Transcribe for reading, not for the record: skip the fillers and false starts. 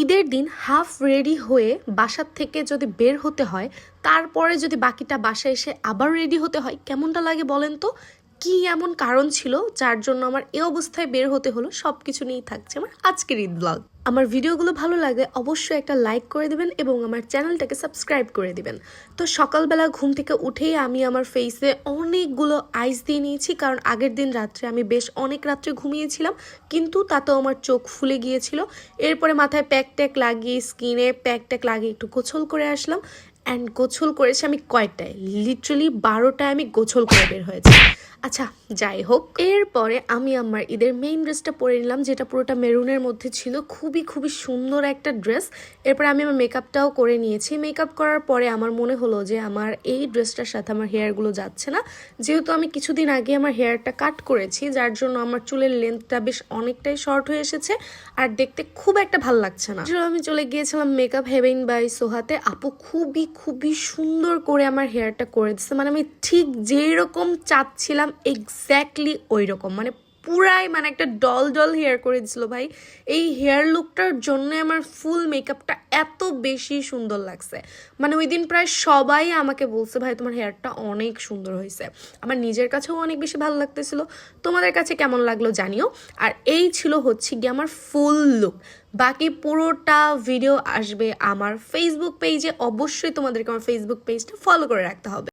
ঈদের দিন half ready হয়ে বাসার থেকে যদি বের হতে হয়, তারপরে যদি বাকিটা বাসায় এসে আবার রেডি হতে হয়, কেমনটা লাগে বলেন তো? কি এমন কারণ ছিল যার জন্য আমার এই অবস্থায় বের হতে হলো, সব কিছু নিয়েই থাকছে আমার আজকের ঈদ ব্লগ। আমার ভিডিওগুলো ভালো লাগলে অবশ্যই একটা লাইক করে দিবেন এবং আমার চ্যানেলটাকে সাবস্ক্রাইব করে দিবেন। তো সকালবেলা ঘুম থেকে উঠেই আমি আমার ফেসে অনেকগুলো আইস দিয়ে নিয়েছি, কারণ আগের দিন রাত্রে আমি বেশ অনেক রাত্রে ঘুমিয়েছিলাম, কিন্তু তাতেও আমার চোখ ফুলে গিয়েছিল। এরপরে মাথায় প্যাক ট্যাক লাগিয়ে, স্কিনে প্যাক ট্যাক লাগিয়ে একটু গোছল করে আসলাম। অ্যান্ড গোছল করেছি আমি কয়টায়, লিটারালি 12টায় আমি গোছল করে বের হয়েছি। আচ্ছা, যাই হোক, এরপরে আমি আমার ঈদের মেইন ড্রেসটা পরে নিলাম, যেটা পুরোটা মেরুনের মধ্যে ছিল, খুবই খুবই সুন্দর একটা ড্রেস। এরপরে আমি আমার মেকআপটাও করে নিয়েছি। মেকআপ করার পরে আমার মনে হলো যে আমার এই ড্রেসটার সাথে আমার হেয়ারগুলো যাচ্ছে না, যেহেতু আমি কিছুদিন আগে আমার হেয়ারটা কাট করেছি, যার জন্য আমার চুলের লেন্থটা বেশ অনেকটাই শর্ট হয়ে এসেছে আর দেখতে খুব একটা ভালো লাগছে না। আমি চলে গিয়েছিলাম মেকআপ হেভেন বাই সোহাতে। আপু খুবই খুবই সুন্দর করে আমার হেয়ারটা করে দিচ্ছে, মানে আমি ঠিক যেই রকম চাচ্ছিলাম এক্স্যাক্টলি ওই রকম, মানে পুরাই মানে একটা ডল ডল হেয়ার করে দিছিল ভাই। এই হেয়ার লুকটার জন্য আমার ফুল মেকআপটা এত বেশি সুন্দর লাগছে, মানে ওই দিন প্রায় সবাই আমাকে বলছে ভাই তোমার হেয়ারটা অনেক সুন্দর হয়েছে। আমার নিজের কাছেও অনেক বেশি ভালো লাগতেছিল। তোমাদের কাছে কেমন লাগলো জানিও। আর এই ছিল হচ্ছে গিয়ে আমার ফুল লুক। বাকি পুরোটা ভিডিও আসবে আমার ফেসবুক পেজে, অবশ্যই তোমাদেরকে আমার ফেসবুক পেজটা ফলো করে রাখতে হবে।